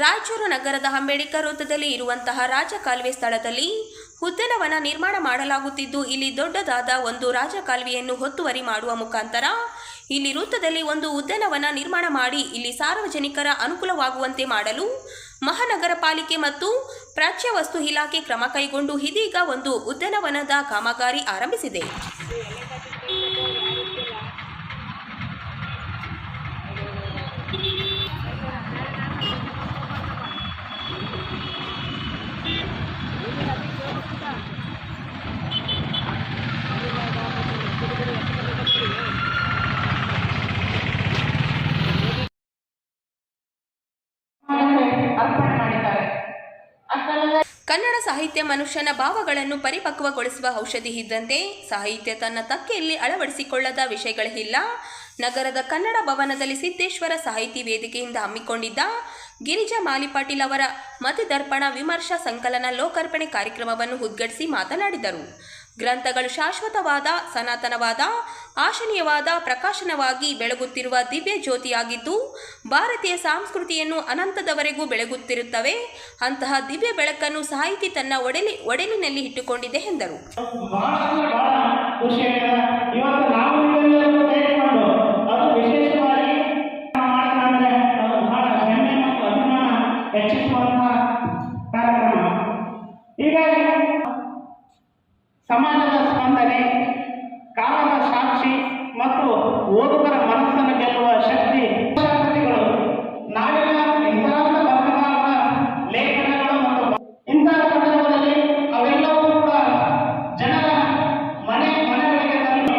ರಾಯಚೂರು ನಗರದ ಅಂಬೇಡ್ಕರ್ ವೃತ್ತದಲ್ಲಿ ಇರುವಂತಹ ರಾಜಕಾಲುವೆ ಸ್ಥಳದಲ್ಲಿ ಉದ್ಯಾನವನ ನಿರ್ಮಾಣ ಮಾಡಲಾಗುತ್ತಿದ್ದು, ಇಲ್ಲಿ ದೊಡ್ಡದಾದ ಒಂದು ರಾಜಕಾಲುವೆಯನ್ನು ಒತ್ತುವರಿ ಮಾಡುವ ಮುಖಾಂತರ ಇಲ್ಲಿ ವೃತ್ತದಲ್ಲಿ ಒಂದು ಉದ್ಯಾನವನ ನಿರ್ಮಾಣ ಮಾಡಿ ಇಲ್ಲಿ ಸಾರ್ವಜನಿಕರ ಅನುಕೂಲವಾಗುವಂತೆ ಮಾಡಲು ಮಹಾನಗರ ಪಾಲಿಕೆ ಮತ್ತು ಪ್ರಾಚ್ಯ ವಸ್ತು ಇಲಾಖೆ ಕ್ರಮ ಕೈಗೊಂಡು ಇದೀಗ ಒಂದು ಉದ್ಯಾನವನದ ಕಾಮಗಾರಿ ಆರಂಭಿಸಿದೆ. ಕನ್ನಡ ಸಾಹಿತ್ಯ ಮನುಷ್ಯನ ಭಾವಗಳನ್ನು ಪರಿಪಕ್ವಗೊಳಿಸುವ ಔಷಧಿ ಇದ್ದಂತೆ ಸಾಹಿತ್ಯ ತನ್ನ ತಕ್ಕೆಯಲ್ಲಿ ಅಳವಡಿಸಿಕೊಳ್ಳದ ವಿಷಯಗಳಿಲ್ಲ. ನಗರದ ಕನ್ನಡ ಭವನದಲ್ಲಿ ಸಿದ್ದೇಶ್ವರ ಸಾಹಿತಿ ವೇದಿಕೆಯಿಂದ ಹಮ್ಮಿಕೊಂಡಿದ್ದ ಗಿರಿಜಾ ಮಾಲಿಪಾಟೀಲ್ ಅವರ ಮತದರ್ಪಣ ವಿಮರ್ಶಾ ಸಂಕಲನ ಲೋಕಾರ್ಪಣೆ ಕಾರ್ಯಕ್ರಮವನ್ನು ಉದ್ಘಾಟಿಸಿ ಮಾತನಾಡಿದರು. ಗ್ರಂಥಗಳು ಶಾಶ್ವತವಾದ, ಸನಾತನವಾದ, ಆಶನೀಯವಾದ, ಪ್ರಕಾಶನವಾಗಿ ಬೆಳಗುತ್ತಿರುವ ದಿವ್ಯ ಜ್ಯೋತಿಯಾಗಿದ್ದು ಭಾರತೀಯ ಸಂಸ್ಕೃತಿಯನ್ನು ಅನಂತದವರೆಗೂ ಬೆಳಗುತ್ತಿರುತ್ತವೆ. ಅಂತಹ ದಿವ್ಯ ಬೆಳಕನ್ನು ಸಾಹಿತಿ ತನ್ನ ಒಡಲಿನಲ್ಲಿ ಇಟ್ಟುಕೊಂಡಿದೆ ಎಂದರು. ಸಮಾಜದ ಸ್ಪಂದನೆ, ಕಾಲದ ಸಾಕ್ಷಿ ಮತ್ತು ಓದುಗರ ಮನಸ್ಸನ್ನು ಗೆಲ್ಲುವ ಶಕ್ತಿ ನಾಡಿನ ಇತಿಹಾಸ ಬರಹಗಾರರ ಲೇಖನಗಳು ಮತ್ತು ಇಂತಹ ಸಂದರ್ಭದಲ್ಲಿ ಅವೆಲ್ಲವೂ ಕೂಡ ಜನರ ಮನೆಗಳಿಗೆ ತಂದು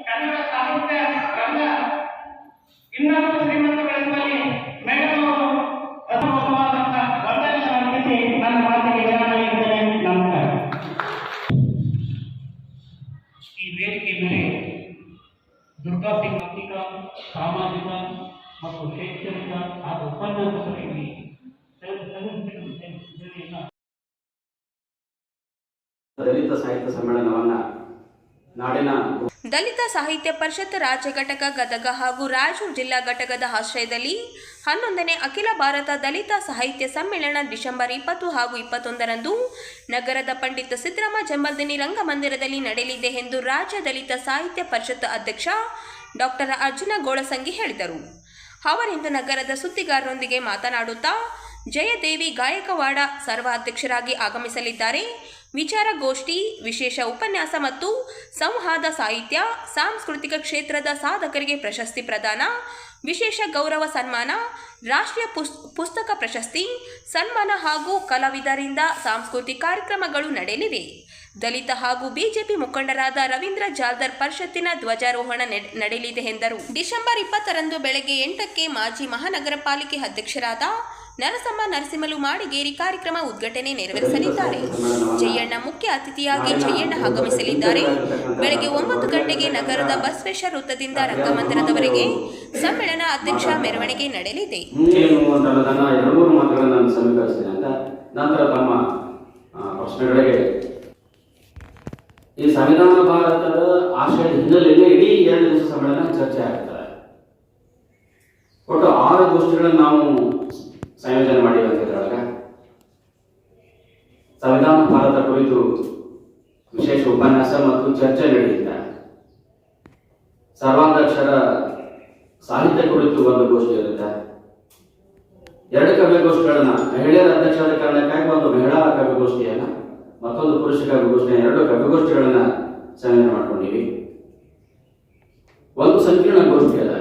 ಕನ್ನಡ ಸಾಹಿತ್ಯ ರಂಗ ಇನ್ನಷ್ಟು ಶ್ರೀಮಂತಗೊಳಿಸುವಲ್ಲಿ ಮೇಡಮವರು ಅದ್ಭುತವಾದಂತಹ ವಂದನೆ ಅರ್ಪಿಸಿ ನನ್ನ ಮಾತಿಗೆ ವಿರಾಮ ನೀಡುತ್ತೇನೆ. ನಮಸ್ಕಾರ. ಈ ವೇದಿಕೆ ಮೇಲೆ ದುರ್ಗಾ ಸಿಂಗ್ ಆರ್ಥಿಕ, ಸಾಮಾಜಿಕ ಮತ್ತು ಶೈಕ್ಷಣಿಕ ಹಾಗೂ ಉಪನ್ಯಾಸಕರಿಗೆ ದಲಿತ ಸಾಹಿತ್ಯ ಸಮ್ಮೇಳನವನ್ನ ನಾಡಿನ ದಲಿತ ಸಾಹಿತ್ಯ ಪರಿಷತ್ ರಾಜ್ಯ ಘಟಕ ಗದಗ ಹಾಗೂ ರಾಯಚೂರು ಜಿಲ್ಲಾ ಘಟಕದ ಆಶ್ರಯದಲ್ಲಿ 11ನೇ ಅಖಿಲ ಭಾರತ ದಲಿತ ಸಾಹಿತ್ಯ ಸಮ್ಮೇಳನ ಡಿಸೆಂಬರ್ 20 ಹಾಗೂ 21ರಂದು ನಗರದ ಪಂಡಿತ ಸಿದ್ದರಾಮ ಜಂಬಲ್ದಿನಿ ರಂಗಮಂದಿರದಲ್ಲಿ ನಡೆಯಲಿದೆ ಎಂದು ರಾಜ್ಯ ದಲಿತ ಸಾಹಿತ್ಯ ಪರಿಷತ್ ಅಧ್ಯಕ್ಷ ಡಾಕ್ಟರ್ ಅರ್ಜುನ ಗೋಳಸಂಗಿ ಹೇಳಿದರು. ಅವರಿಂದು ನಗರದ ಸುದ್ದಿಗಾರರೊಂದಿಗೆ ಮಾತನಾಡುತ್ತಾ ಜಯದೇವಿ ಗಾಯಕವಾಡ ಸರ್ವಾಧ್ಯಕ್ಷರಾಗಿ ಆಗಮಿಸಲಿದ್ದಾರೆ. ವಿಚಾರಗೋಷ್ಠಿ, ವಿಶೇಷ ಉಪನ್ಯಾಸ ಮತ್ತು ಸಂವಾದ, ಸಾಹಿತ್ಯ ಸಾಂಸ್ಕೃತಿಕ ಕ್ಷೇತ್ರದ ಸಾಧಕರಿಗೆ ಪ್ರಶಸ್ತಿ ಪ್ರದಾನ, ವಿಶೇಷ ಗೌರವ ಸನ್ಮಾನ, ರಾಷ್ಟ್ರೀಯ ಪುಸ್ತಕ ಪ್ರಶಸ್ತಿ ಸನ್ಮಾನ ಹಾಗೂ ಕಲಾವಿದರಿಂದ ಸಾಂಸ್ಕೃತಿಕ ಕಾರ್ಯಕ್ರಮಗಳು ನಡೆಯಲಿವೆ. ದಲಿತ ಹಾಗೂ ಬಿಜೆಪಿ ಮುಖಂಡರಾದ ರವೀಂದ್ರ ಜಾಲ್ದರ್ ಪರಿಷತ್ತಿನ ಧ್ವಜಾರೋಹಣ ನಡೆಯಲಿದೆ ಎಂದರು. ಡಿಸೆಂಬರ್ 20ರಂದು ಬೆಳಗ್ಗೆ 8ಕ್ಕೆ ಮಾಜಿ ಮಹಾನಗರ ಪಾಲಿಕೆ ಅಧ್ಯಕ್ಷರಾದ ನರಸಮ್ಮ ನರಸಿಂಹಲು ಮಾಡಿಗೇರಿ ಕಾರ್ಯಕ್ರಮ ಉದ್ಘಾಟನೆ ನೆರವೇರಿಸಲಿದ್ದಾರೆ. ಜಯಣ್ಣ ಮುಖ್ಯ ಅತಿಥಿಯಾಗಿ ಜಯಣ್ಣ ಆಗಮಿಸಲಿದ್ದಾರೆ. ಬೆಳಗ್ಗೆ 9 ಗಂಟೆಗೆ ನಗರದ ಬಸವೇಶ್ವರ ವೃತ್ತದಿಂದ ರಂಗಮಂದಿರದವರೆಗೆ ಸಮ್ಮೇಳನ ಅಧ್ಯಕ್ಷ ಮೆರವಣಿಗೆ ನಡೆಯಲಿದೆ. ಈ ಸಂವಿಧಾನ ಭಾರತದ ಆಶಯದ ಹಿನ್ನೆಲೆಯಲ್ಲಿ ಇಡೀ 2 ದಿವಸ ಸಮ್ಮೇಳನ ಚರ್ಚೆ ಆಗ್ತದೆ. ಒಟ್ಟು 6 ಗೋಷ್ಠಿಗಳನ್ನು ನಾವು ಸಂಯೋಜನೆ ಮಾಡಿದ್ದೇವೆ. ಇದರೊಳಗೆ ಸಂವಿಧಾನ ಭಾರತ ಕುರಿತು ವಿಶೇಷ ಉಪನ್ಯಾಸ ಮತ್ತು ಚರ್ಚೆ ನಡೆಯುತ್ತೆ. ಸರ್ವಾಧ್ಯಕ್ಷರ ಸಾಹಿತ್ಯ ಕುರಿತು ಒಂದು ಗೋಷ್ಠಿ ಇರುತ್ತೆ. 2 ಕವಿಗೋಷ್ಠಿಗಳನ್ನ ಮಹಿಳೆಯರ ಅಧ್ಯಕ್ಷರ ಕಾರಣಕ್ಕಾಗಿ ಒಂದು ಮಹಿಳಾ ಕವಿಗೋಷ್ಠಿಯನ್ನ, ಮತ್ತೊಂದು ಪುರುಷ ಕವಿಗೋಷ್ಠಿಯ 2 ಕವಿಗೋಷ್ಠಿಗಳನ್ನ ಸಂಯೋಜನೆ ಮಾಡ್ಕೊಂಡಿವಿ. ಒಂದು ಸಂಕೀರ್ಣ ಗೋಷ್ಠಿ ಅದ.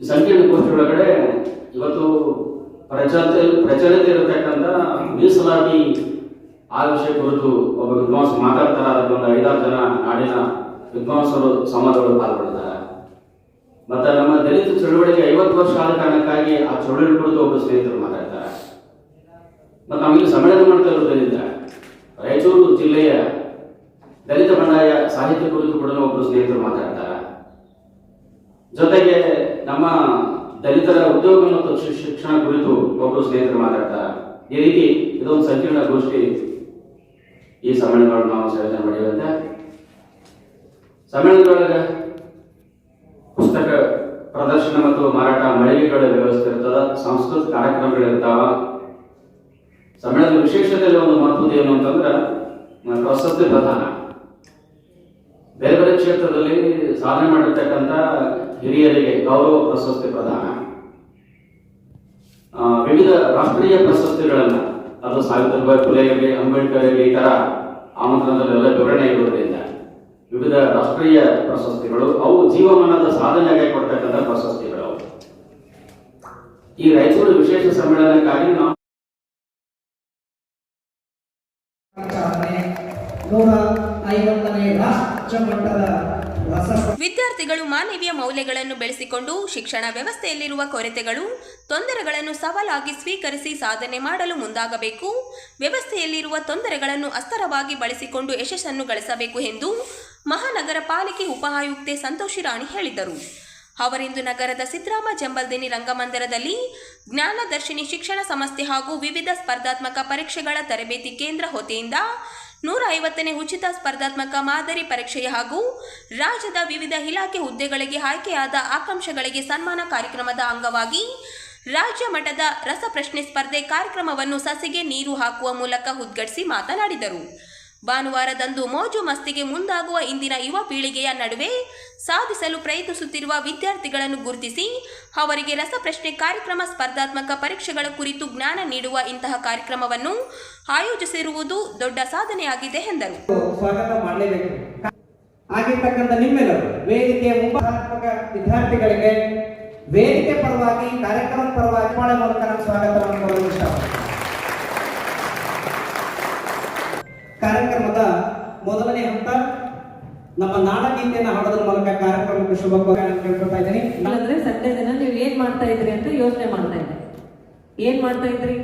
ಈ ಸಂಕೀರ್ಣ ಗೋಷ್ಠಿ ಒಳಗಡೆ ಇವತ್ತು ಪ್ರಚಲಿತ ಇರತಕ್ಕಂಥ ಮೀಸಲಾತಿ ಆ ವಿಷಯ ಕುರಿತು ಒಬ್ಬ ವಿದ್ವಾಂಸ ಮಾತಾಡ್ತಾರ. ಅದಕ್ಕೊಂದು 5-6 ಜನ ನಾಡಿನ ವಿದ್ವಾಂಸರು ಸಮಾಜಗಳು ಪಾಲ್ಗೊಳ್ತಾರೆ. ಮತ್ತೆ ನಮ್ಮ ದಲಿತ ಚಳುವಳಿಗೆ 50 ವರ್ಷ ಆದ ಕಾರಣಕ್ಕಾಗಿ ಆ ಚಳುವಳಿ ಕುರಿತು ಒಬ್ಬರು ಸ್ನೇಹಿತರು ಮಾತಾಡ್ತಾರೆ. ಮತ್ತು ನಾವಿಲ್ಲಿ ಸಮ್ಮೇಳನ ಮಾಡ್ತಾ ಇರೋದ್ರಿಂದ ರಾಯಚೂರು ಜಿಲ್ಲೆಯ ದಲಿತ ಬಂಡಾಯ ಸಾಹಿತ್ಯ ಕುರಿತು ಕೂಡ ಒಬ್ಬರು ಸ್ನೇಹಿತರು ಮಾತಾಡ್ತಾರೆ. ಜೊತೆಗೆ ನಮ್ಮ ದಲಿತರ ಉದ್ಯೋಗ ಮತ್ತು ಶಿಕ್ಷಣ ಕುರಿತು ಒಬ್ಬರು ಸ್ನೇಹಿತರು ಮಾತಾಡ್ತಾರೆ. ಈ ರೀತಿ ಇದೊಂದು ಸಂಕೀರ್ಣ ಗೋಷ್ಠಿ ಈ ಸಮ್ಮೇಳನಗಳನ್ನು ನಾವು ಸಂಯೋಜನೆ ಮಾಡಿರುವಂತೆ. ಸಮ್ಮೇಳನದೊಳಗೆ ಪುಸ್ತಕ ಪ್ರದರ್ಶನ ಮತ್ತು ಮಾರಾಟ ಮಳಿಗೆಗಳ ವ್ಯವಸ್ಥೆ ಇರ್ತದ, ಸಾಂಸ್ಕೃತಿಕ ಕಾರ್ಯಕ್ರಮಗಳಿರ್ತಾವ. ಸಮ್ಮೇಳನದ ವಿಶೇಷತೆಯಲ್ಲಿ ಒಂದು ಮಹತ್ವದ ಏನು ಅಂತಂದ್ರೆ ಪ್ರಶಸ್ತಿ ಪ್ರದಾನ. ಬೇರೆ ಬೇರೆ ಕ್ಷೇತ್ರದಲ್ಲಿ ಸಾಧನೆ ಮಾಡಿರ್ತಕ್ಕಂಥ ಹಿರಿಯರಿಗೆ ಗೌರವ ಪ್ರಶಸ್ತಿ ಪ್ರದಾನ, ವಿವಿಧ ರಾಷ್ಟ್ರೀಯ ಪ್ರಶಸ್ತಿಗಳನ್ನ, ಅದು ಸಾವಿತ್ರಿಬಾಯಿ ಫುಲೆ ಇರಲಿ, ಅಂಬೇಡ್ಕರ್ ಇರಲಿ, ಈ ತರ ಆಮಂತ್ರಣದಲ್ಲೆಲ್ಲ ವಿವರಣೆ ಇರುವುದರಿಂದ ವಿವಿಧ ರಾಷ್ಟ್ರೀಯ ಪ್ರಶಸ್ತಿಗಳು, ಅವು ಜೀವಮಾನದ ಸಾಧನೆಗೆ ಕೊಡ್ತಕ್ಕಂಥ ಪ್ರಶಸ್ತಿಗಳು. ಈ ರಾಯಚೂರು ವಿಶೇಷ ಸಮ್ಮೇಳನಕ್ಕಾಗಿ ನಾವು 150ನೇ ರಾಷ್ಟ್ರ ಮಟ್ಟದ ವಿದ್ಯಾರ್ಥಿಗಳು ಮಾನವೀಯ ಮೌಲ್ಯಗಳನ್ನು ಬೆಳೆಸಿಕೊಂಡು ಶಿಕ್ಷಣ ವ್ಯವಸ್ಥೆಯಲ್ಲಿರುವ ಕೊರತೆಗಳು, ತೊಂದರೆಗಳನ್ನು ಸವಾಲಾಗಿ ಸ್ವೀಕರಿಸಿ ಸಾಧನೆ ಮಾಡಲು ಮುಂದಾಗಬೇಕು. ವ್ಯವಸ್ಥೆಯಲ್ಲಿರುವ ತೊಂದರೆಗಳನ್ನು ಅಸ್ತರವಾಗಿ ಬಳಸಿಕೊಂಡು ಯಶಸ್ಸನ್ನು ಗಳಿಸಬೇಕು ಎಂದು ಮಹಾನಗರ ಪಾಲಿಕೆ ಉಪಆಯುಕ್ತೆ ಸಂತೋಷಿ ರಾಣಿ ಹೇಳಿದರು. ಅವರಿಂದು ನಗರದ ಸಿದ್ದರಾಮ ಜಂಬಲ್ದಿನಿ ರಂಗಮಂದಿರದಲ್ಲಿ ಜ್ಞಾನದರ್ಶಿನಿ ಶಿಕ್ಷಣ ಸಂಸ್ಥೆ ಹಾಗೂ ವಿವಿಧ ಸ್ಪರ್ಧಾತ್ಮಕ ಪರೀಕ್ಷೆಗಳ ತರಬೇತಿ ಕೇಂದ್ರ ವತಿಯಿಂದ 150ನೇ ಉಚಿತ ಸ್ಪರ್ಧಾತ್ಮಕ ಮಾದರಿ ಪರೀಕ್ಷೆಯ ಹಾಗೂ ರಾಜ್ಯದ ವಿವಿಧ ಇಲಾಖೆ ಹುದ್ದೆಗಳಿಗೆ ಆಯ್ಕೆಯಾದ ಆಕಾಂಕ್ಷಿಗಳಿಗೆ ಸನ್ಮಾನ ಕಾರ್ಯಕ್ರಮದ ಅಂಗವಾಗಿ ರಾಜ್ಯ ಮಟ್ಟದ ರಸಪ್ರಶ್ನೆ ಸ್ಪರ್ಧೆ ಕಾರ್ಯಕ್ರಮವನ್ನು ಸಸಿಗೆ ನೀರು ಹಾಕುವ ಮೂಲಕ ಉದ್ಘಾಟಿಸಿ ಮಾತನಾಡಿದರು. ಭಾನುವಾರದಂದು ಮೋಜು ಮಸ್ತಿಗೆ ಮುಂದಾಗುವ ಇಂದಿನ ಯುವ ಪೀಳಿಗೆಯ ನಡುವೆ ಸಾಧಿಸಲು ಪ್ರಯತ್ನಿಸುತ್ತಿರುವ ವಿದ್ಯಾರ್ಥಿಗಳನ್ನು ಗುರುತಿಸಿ ಅವರಿಗೆ ರಸಪ್ರಶ್ನೆ ಕಾರ್ಯಕ್ರಮ, ಸ್ಪರ್ಧಾತ್ಮಕ ಪರೀಕ್ಷೆಗಳ ಕುರಿತು ಜ್ಞಾನ ನೀಡುವ ಇಂತಹ ಕಾರ್ಯಕ್ರಮವನ್ನು ಆಯೋಜಿಸಿರುವುದು ದೊಡ್ಡ ಸಾಧನೆಯಾಗಿದೆ ಎಂದರು. ಸ್ವಾಗತ ಮಾಡಲೇಬೇಕು. ಆಗಿರ್ತಕ್ಕಂಥ ನಿಮ್ಮೆಲ್ಲರೂ ವೇದಿಕೆಯ ಮುಂಭಾಗ ವಿದ್ಯಾರ್ಥಿಗಳಿಗೆ ವೇದಿಕೆ ಪರವಾಗಿ, ಕಾರ್ಯಕ್ರಮದ ಪರವಾಗಿ ಮಾಡೋ ಮೂಲಕ ನಾನು ಸ್ವಾಗತವನ್ನು ಕೋರಲು ಇಷ್ಟಪಡ್ತೀನಿ. ಕಾರ್ಯಕ್ರಮದ ಮೊದಲನೇ ಹಂತ ನಮ್ಮ ನಾಡಗೀತೆಯನ್ನು ಹಾಡೋದ್ರ ಮೂಲಕ ಕಾರ್ಯಕ್ರಮಕ್ಕೆ ಶುಭ ಕೇಳ್ಕೊತಾ ಇದ್ದೀನಿ. ಅಂದ್ರೆ ಸಂಡೇ ದಿನ ನೀವು ಏನ್ ಮಾಡ್ತಾ ಇದ್ರಿ ಅಂತ ಯೋಚನೆ ಮಾಡ್ತಾ ಇದ್ದೆ. ಏನ್ ಮಾಡ್ತಾ ಇದ್ರಿ?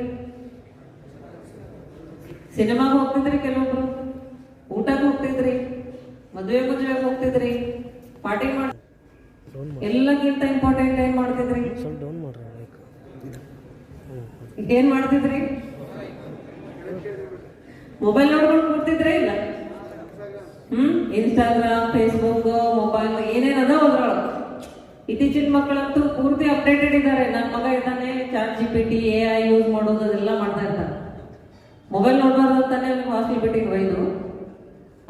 ಸಿನಿಮಾಗೆ ಹೋಗ್ತಿದ್ರಿ, ಕೆಲವೊಬ್ರು ಊಟಕ್ಕೆ ಹೋಗ್ತಿದ್ರಿ, ಮದುವೆಗೆ ಹೋಗ್ತಿದ್ರಿ, ಪಾರ್ಟಿ ಮಾಡಿ, ಎಲ್ಲಕ್ಕಿಂತ ಇಂಪಾರ್ಟೆಂಟ್ ಏನ್ ಮಾಡ್ತಿದ್ರಿ? ಏನ್ ಮಾಡ್ತಿದ್ರಿ? ಮೊಬೈಲ್ ನೋಡ್ಕೊಂಡು ಕೂರ್ತಿದ್ರೆ ಇಲ್ಲ? ಇನ್ಸ್ಟಾಗ್ರಾಮ್, ಫೇಸ್ಬುಕ್, ಮೊಬೈಲ್ ಏನೇನದ ಅದ್ರೊಳಗೆ. ಇತ್ತೀಚಿನ ಮಕ್ಕಳಂತೂ ಪೂರ್ತಿ ಅಪ್ಡೇಟೆಡ್ ಇದ್ದಾರೆ. ನನ್ನ ಮಗ ಇದ್ದಾನೆ, ChatGPT, AI ಯೂಸ್ ಮಾಡೋದು ಅದೆಲ್ಲ ಮಾಡ್ತಾ ಇರ್ತಾರೆ. ಮೊಬೈಲ್ ನೋಡ್ಬಾರ್ದು ಅಂತಾನೆ ಅವ್ನಿಗೆ ಹಾಸ್ಟೆಲ್ ಬಿಟ್ಟಿಗೆ ಒಯ್ದು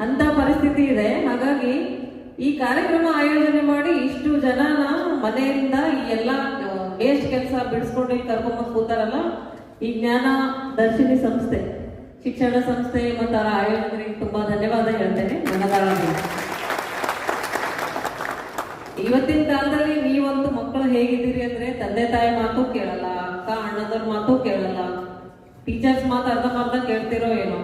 ಅಂತ ಪರಿಸ್ಥಿತಿ ಇದೆ. ಹಾಗಾಗಿ ಈ ಕಾರ್ಯಕ್ರಮ ಆಯೋಜನೆ ಮಾಡಿ ಇಷ್ಟು ಜನನ ಮನೆಯಿಂದ ಈ ಎಲ್ಲ ವೇಸ್ಟ್ ಕೆಲಸ ಬಿಡಿಸ್ಕೊಂಡು ಇಲ್ಲಿ ಕರ್ಕೊಂಬಂದು ಕೂತಾರಲ್ಲ, ಈ ಜ್ಞಾನ ದರ್ಶಿನಿ ಸಂಸ್ಥೆ, ಶಿಕ್ಷಣ ಸಂಸ್ಥೆ ಮತ್ತು ಅವರ ಆಯೋಜಕರಿಗೆ ತುಂಬಾ ಧನ್ಯವಾದ ಹೇಳ್ತೇನೆ. ಮನದಾಳವಾಗಿ ಇವತ್ತಿನ ಕಾಲದಲ್ಲಿ ನೀವಂತೂ ಮಕ್ಕಳು ಹೇಗಿದ್ದೀರಿ ಅಂದ್ರೆ ತಂದೆ ತಾಯಿ ಮಾತು ಕೇಳಲ್ಲ, ಅಕ್ಕ ಅಣ್ಣದವ್ರ ಮಾತು ಕೇಳಲ್ಲ, ಟೀಚರ್ಸ್ ಮಾತು ಅರ್ಧ ಕೇಳ್ತಿರೋ ಏನೋ,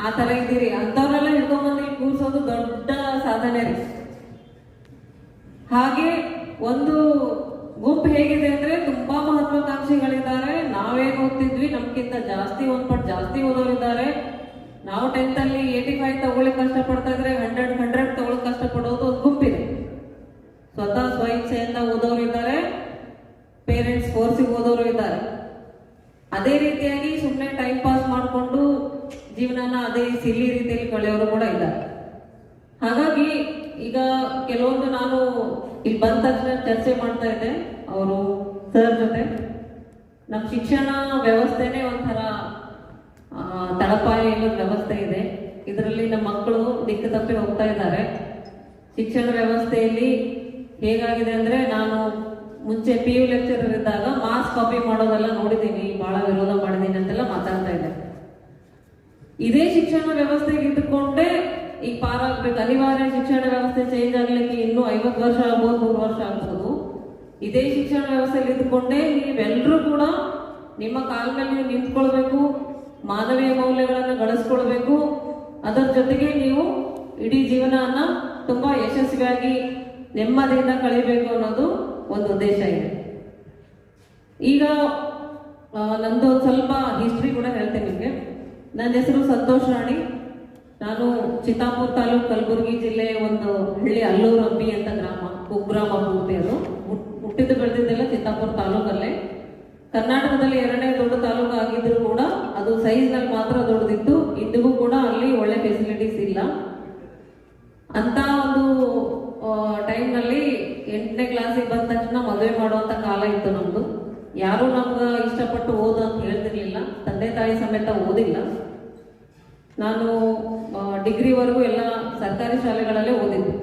ಆ ತರ ಇದ್ದೀರಿ. ಅಂತವ್ರೆಲ್ಲ ಹಿಡ್ಕೊಂಡ್ಬಂದು ಇಲ್ಲಿ ಕೂರ್ಸೋದು ದೊಡ್ಡ ಸಾಧನೆ ರೀ. ಹಾಗೆ ಒಂದು ಗುಂಪು ಹೇಗಿದೆ ಅಂದ್ರೆ ತುಂಬಾ ಮಹತ್ವಾಕಾಂಕ್ಷಿಗಳಿದ್ದಾರೆ. ನಾವೇನು ಓದ್ತಿದ್ವಿ ನಮ್ಗಿಂತ ಜಾಸ್ತಿ, ಒಂದ್ ಪಟ್ಟು ಜಾಸ್ತಿ ಓದೋರಿದ್ದಾರೆ. ನಾವು 10th ಅಲ್ಲಿ 85 ತಗೊಳ್ಳಿಕ್ ಕಷ್ಟಪಡ್ತಾ ಇದ್ರೆ 100 ತಗೊಳಕ್ ಕಷ್ಟಪಡೋದು ಒಂದು ಗುಂಪಿದೆ. ಸ್ವತಃ ಸ್ವಇಚ್ಛೆಯಿಂದ ಓದೋರು ಇದ್ದಾರೆ, ಪೇರೆಂಟ್ಸ್ ಫೋರ್ಸಿಗೆ ಓದೋರು ಇದ್ದಾರೆ. ಅದೇ ರೀತಿಯಾಗಿ ಸುಮ್ಮನೆ ಟೈಮ್ ಪಾಸ್ ಮಾಡಿಕೊಂಡು ಜೀವನನ ಅದೇ ಸಿಲ್ಲಿ ರೀತಿಯಲ್ಲಿ ಕಳೆಯೋರು ಕೂಡ ಇದ್ದಾರೆ. ಹಾಗಾಗಿ ಈಗ ಕೆಲವೊಂದು ನಾನು ಇಲ್ಲಿ ಬಂದ ತಕ್ಷಣ ಚರ್ಚೆ ಮಾಡ್ತಾ ಇದ್ದೆ ಅವರು ಸರ್ ಜೊತೆ. ನಮ್ಮ ಶಿಕ್ಷಣ ವ್ಯವಸ್ಥೆನೇ ಒಂಥರ ತಳಪಾಯ ಇಲ್ಲದ ವ್ಯವಸ್ಥೆ ಇದೆ. ಇದರಲ್ಲಿ ನಮ್ಮ ಮಕ್ಕಳು ದಿಕ್ಕು ತಪ್ಪಿ ಹೋಗ್ತಾ ಇದ್ದಾರೆ. ಶಿಕ್ಷಣ ವ್ಯವಸ್ಥೆಯಲ್ಲಿ ಹೇಗಾಗಿದೆ ಅಂದ್ರೆ, ನಾನು ಮುಂಚೆ PU ಲೆಕ್ಚರರ್ ಇದ್ದಾಗ ಮಾರ್ಕ್ಸ್ ಕಾಪಿ ಮಾಡೋದೆಲ್ಲ ನೋಡಿದ್ದೀನಿ, ಬಹಳ ವಿರೋಧ ಮಾಡಿದ್ದೀನಿ ಅಂತೆಲ್ಲ ಮಾತಾಡ್ತಾ ಇದ್ದೆ. ಇದೇ ಶಿಕ್ಷಣ ವ್ಯವಸ್ಥೆಗೆ ಇಟ್ಟುಕೊಂಡೇ ಈಗ ಪಾರಾಗ್ಬೇಕು. ಅನಿವಾರ್ಯ ಶಿಕ್ಷಣ ವ್ಯವಸ್ಥೆ ಚೇಂಜ್ ಆಗ್ಲಿಕ್ಕೆ ಇನ್ನೂ 50 ವರ್ಷ ಆಗ್ಬೋದು, 100 ವರ್ಷ ಆಗ್ಬೋದು. ಇದೇ ಶಿಕ್ಷಣ ವ್ಯವಸ್ಥೆಯಲ್ಲಿ ಇದ್ದುಕೊಂಡೇ ನೀವೆಲ್ಲರೂ ಕೂಡ ನಿಮ್ಮ ಕಾಲ ಮೇಲೆ ನೀವು ನಿಂತ್ಕೊಳ್ಬೇಕು, ಮಾನವೀಯ ಮೌಲ್ಯಗಳನ್ನು ಗಳಿಸ್ಕೊಳ್ಬೇಕು. ಅದರ ಜೊತೆಗೆ ನೀವು ಇಡೀ ಜೀವನವನ್ನ ತುಂಬಾ ಯಶಸ್ವಿಯಾಗಿ ನೆಮ್ಮದಿಯಿಂದ ಕಳಿಬೇಕು ಅನ್ನೋದು ಒಂದು ಉದ್ದೇಶ ಇದೆ. ಈಗ ನಂದು ಸ್ವಲ್ಪ ಹಿಸ್ಟ್ರಿ ಕೂಡ ಹೇಳ್ತೇನೆ ನಿಮಗೆ. ನನ್ನ ಹೆಸರು ಸಂತೋಷ್ ರಾಣಿ. ನಾನು ಚಿತ್ತಾಪುರ ತಾಲೂಕು, ಕಲಬುರಗಿ ಜಿಲ್ಲೆ ಒಂದು ಹಳ್ಳಿ ಅಲ್ಲೂರು ಅಂಬಿ ಅಂತ ಗ್ರಾಮ, ಕುಗ್ರಾಮ ಪೂರ್ತಿ. ಅದು ಹುಟ್ಟಿದ್ದು ಬೆಳೆದಿದ್ದೆಲ್ಲ ಚಿತ್ತಾಪುರ ತಾಲೂಕಲ್ಲೇ. ಕರ್ನಾಟಕದಲ್ಲಿ 2ನೇ ದೊಡ್ಡ ತಾಲೂಕು ಆಗಿದ್ರು ಕೂಡ ಅದು ಸೈಜ್ನಲ್ಲಿ ಮಾತ್ರ ದೊಡ್ಡದಿತ್ತು. ಇಂದಿಗೂ ಕೂಡ ಅಲ್ಲಿ ಒಳ್ಳೆ ಫೆಸಿಲಿಟೀಸ್ ಇಲ್ಲ. ಅಂತ ಒಂದು ಟೈಮ್ನಲ್ಲಿ 8ನೇ ಕ್ಲಾಸಿಗೆ ಬಂದ ತಕ್ಷಣ ಮದುವೆ ಮಾಡುವಂಥ ಕಾಲ ಇತ್ತು ನಮ್ಮದು. ಯಾರೂ ನಮ್ಗೆ ಇಷ್ಟಪಟ್ಟು ಓದು ಅಂತ ಹೇಳ್ತಿರ್ಲಿಲ್ಲ. ತಂದೆ ತಾಯಿ ಸಮೇತ ಓದಿಲ್ಲ. ನಾನು ಡಿಗ್ರಿವರೆಗೂ ಎಲ್ಲ ಸರ್ಕಾರಿ ಶಾಲೆಗಳಲ್ಲೇ ಓದಿದ್ದು.